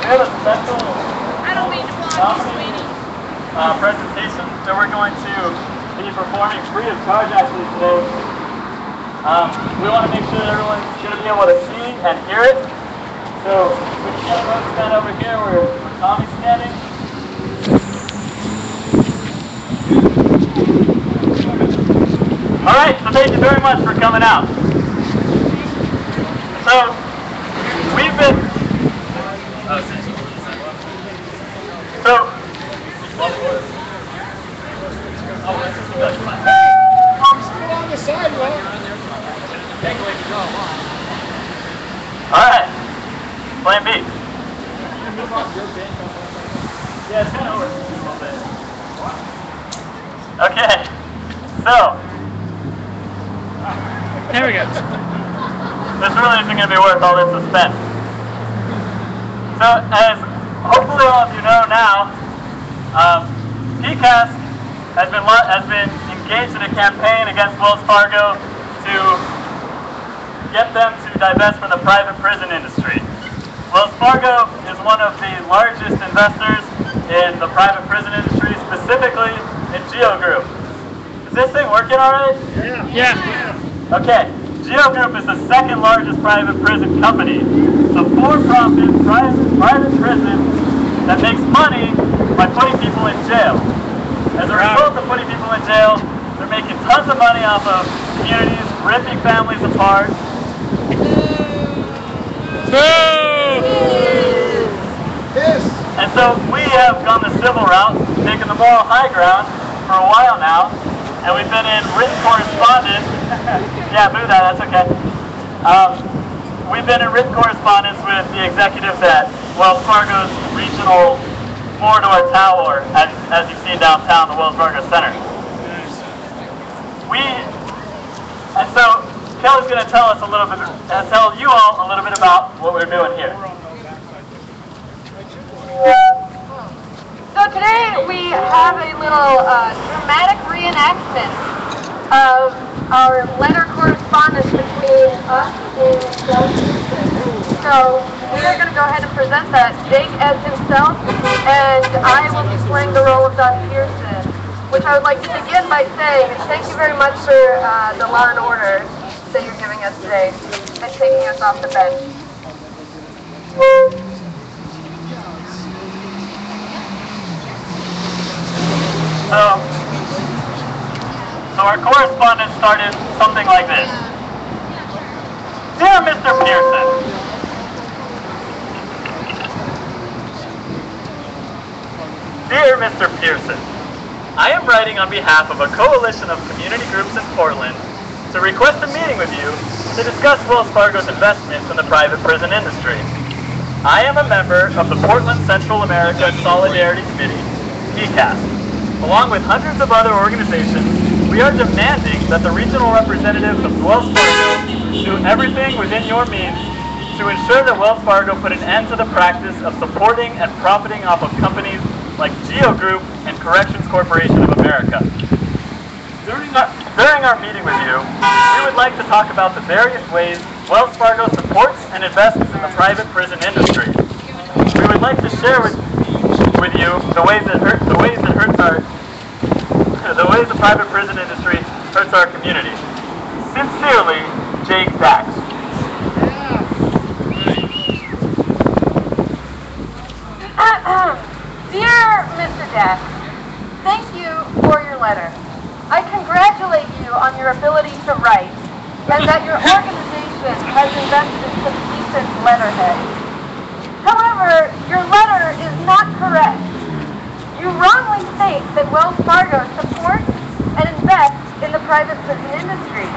have a special I don't mean to block you, sweetie. presentation that we're going to be performing free of charge actually today. We want to make sure that everyone's going to be able to see and hear it. So we can get folks stand over here where Tommy's standing. All right, so thank you very much for coming out. So we've been Sit on the sidewalk. all right, plan B. Yeah, it's kind of over a little bit. Okay, so There we go. this really isn't going to be worth all this suspense. So, as hopefully all of you know now, PCAST has been engaged in a campaign against Wells Fargo to get them to divest from the private prison industry. Wells Fargo is one of the largest investors in the private prison industry, specifically in GEO Group. Is this thing working all right? Yeah. Okay, GEO Group is the second largest private prison company. It's a for-profit private prison that makes money by putting people in jail. As a result of putting people in jail, they're making tons of money off of communities, ripping families apart. Yes. And so we have gone the civil route, taken the moral high ground for a while now, and we've been in written correspondence. Yeah, boo that, that's okay. We've been in written correspondence with the executives at Wells Fargo's regional Morador Tower, as you see downtown, the Wells Fargo Center. And so Kelly's going to tell us a little bit, tell you all a little bit about what we're doing here. So today we have a little dramatic reenactment of our letter correspondence between us and South Houston. So we are going to go ahead and present that. Jake as himself, and I will be playing the role of Don Pearson, which I would like to begin by saying thank you very much for the law and order that you're giving us today and taking us off the bench. So our correspondence started something like this. Dear Mr. Pearson, Dear Mr. Pearson, I am writing on behalf of a coalition of community groups in Portland to request a meeting with you to discuss Wells Fargo's investments in the private prison industry. I am a member of the Portland Central America Solidarity Committee, PCAST. Along with hundreds of other organizations, we are demanding that the regional representatives of Wells Fargo do everything within your means to ensure that Wells Fargo put an end to the practice of supporting and profiting off of companies like GEO Group and Corrections Corporation of America. During our meeting with you, we would like to talk about the various ways Wells Fargo supports and invests in the private prison industry. We would like to share with you the ways the private prison industry hurts our community. Sincerely, Jake Dax. Dear Mr. Dax, thank you for your letter. I congratulate you on your ability to write and that your organization has invested some decent letterhead. However, your letter is not correct. You wrongly state that Wells Fargo supports and invests in the private prison industry.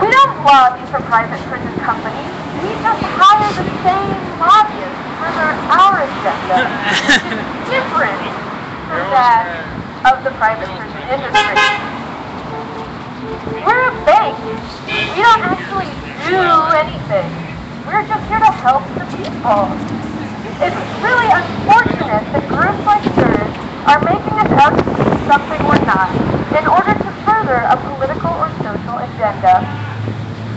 We don't lobby for private prison companies. We just hire the same lobbyists to further our agenda, which is different from that of the private prison industry. We're a bank. We don't actually do anything. We're just here to help the people. It's really unfortunate that groups like yours are making us out to be something we're not in order to further a political or social agenda.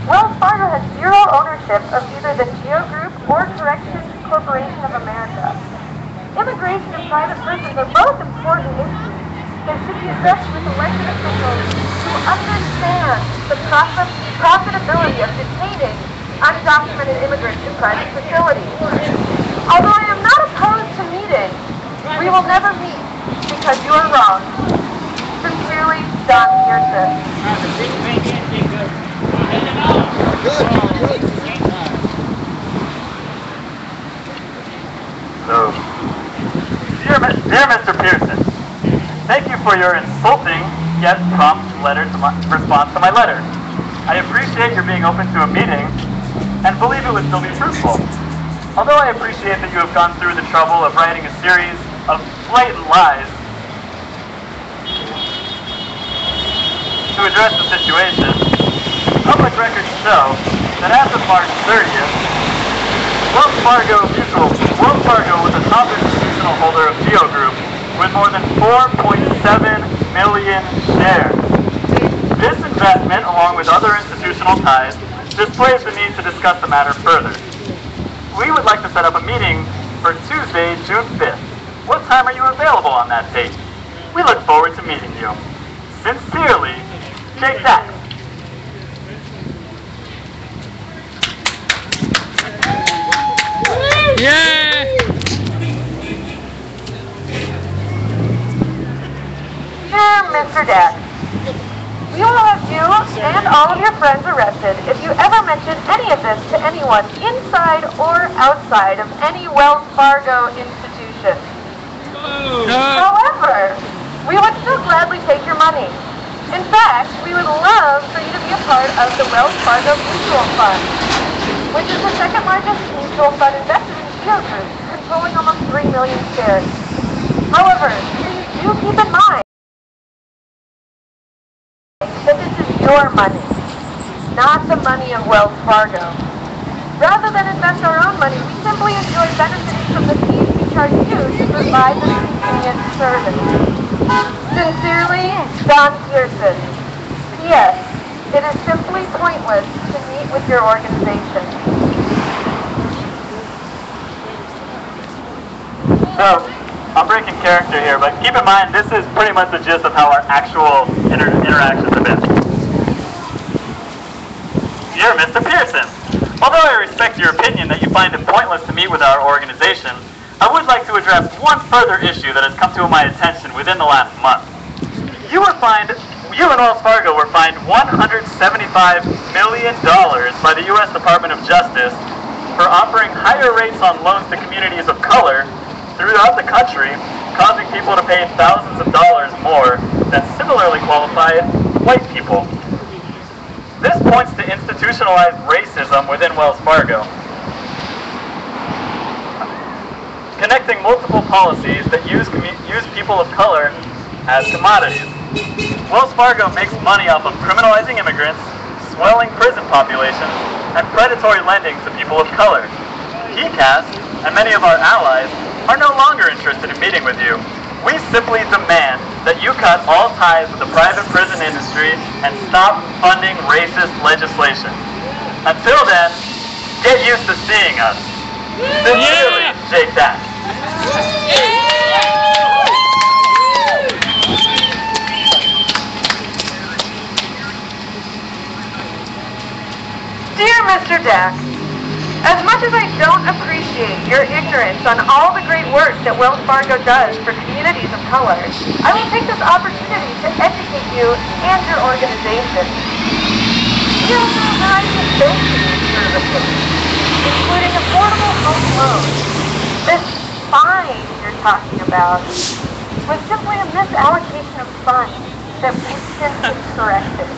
Wells Fargo has zero ownership of either the GEO Group or Corrections Corporation of America. private prisons are both important issues that should be addressed with elected officials who understand the profitability of detaining undocumented immigrants in private facilities. Although I am not opposed to meeting, we will never meet because you are wrong. Sincerely, Don Pearson. Good. So, dear Mr. Pearson, thank you for your insulting yet prompt response to my letter. I appreciate your being open to a meeting and believe it would still be fruitful. Although I appreciate that you have gone through the trouble of writing a series of blatant lies to address the situation, public records show that as of March 30th, Wells Fargo was a top institutional holder of Geo Group with more than 4.7 million shares. This investment, along with other institutional ties, displays the need to discuss the matter further. We would like to set up a meeting for Tuesday, June 5th. What time are you available on that date? We look forward to meeting you. Sincerely, Jake Dax. Yeah! Dear Mr. Dax, we will have you and all of your friends arrested if you ever mention any of this to anyone inside or outside of any Wells Fargo institution. However, we would still gladly take your money. In fact, we would love for you to be a part of the Wells Fargo Mutual Fund, which is the second largest mutual fund invested in Geo Group, controlling almost 3 million shares. However, please do keep in mind that this is your money, not the money of Wells Fargo. Rather than invest our own money, we simply enjoy benefiting from the fees we charge you to provide this convenient service. Sincerely, Don Pearson. P.S. It is simply pointless to meet with your organization. So, I'm breaking character here, but keep in mind this is pretty much the gist of how our actual interactions have been. Dear Mr. Pearson, although I respect your opinion that you find it pointless to meet with our organization, I would like to address one further issue that has come to my attention within the last month. You and Wells Fargo were fined $175 million by the U.S. Department of Justice for offering higher rates on loans to communities of color throughout the country, causing people to pay thousands of dollars more than similarly qualified white people. This points to institutionalized racism within Wells Fargo, connecting multiple policies that use people of color as commodities. Wells Fargo makes money off of criminalizing immigrants, swelling prison populations, and predatory lending to people of color. PCAST and many of our allies are no longer interested in meeting with you. We simply demand that you cut all ties with the private prison industry and stop funding racist legislation. Until then, get used to seeing us. Sincerely, Jake Dax. Dear Mr. Dax, as much as I don't appreciate your ignorance on all the great work that Wells Fargo does for communities of color, I will take this opportunity to educate you and your organization. We offer a variety of banking services, including affordable home loans. This fine you're talking about was simply a misallocation of funds that we've since been corrected.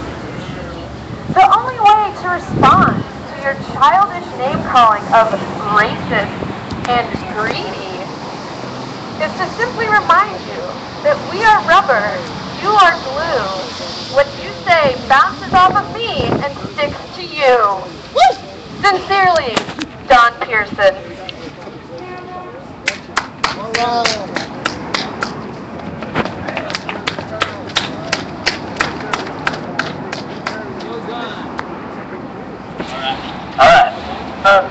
The only way to respond to your childish name-calling of racist and greedy is to simply remind you that we are rubber, you are glue. What you say bounces off of me and sticks to you. Sincerely, Don Pearson. Alright.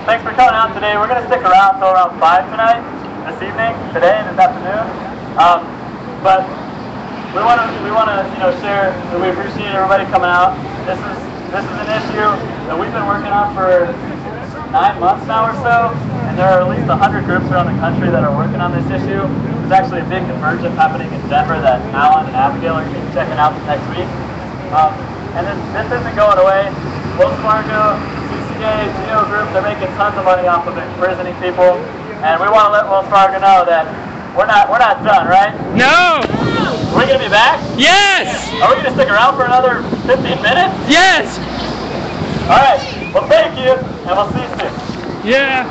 Thanks for coming out today. We're going to stick around until around 5 tonight. this evening, today, this afternoon. But we want to share that we appreciate everybody coming out. This is an issue that we've been working on for 9 months now or so, and there are at least 100 groups around the country that are working on this issue. There's actually a big convergence happening in Denver that Alan and Abigail are going to be checking out next week. And this isn't going away. Wells Fargo, CCA, Geo Group, they're making tons of money off of imprisoning people, and we want to let Wells Fargo know that we're not done, right? No! Are we going to be back? Yes! Are we going to stick around for another 15 minutes? Yes! All right. Well, thank you, and we'll see you soon. Yeah.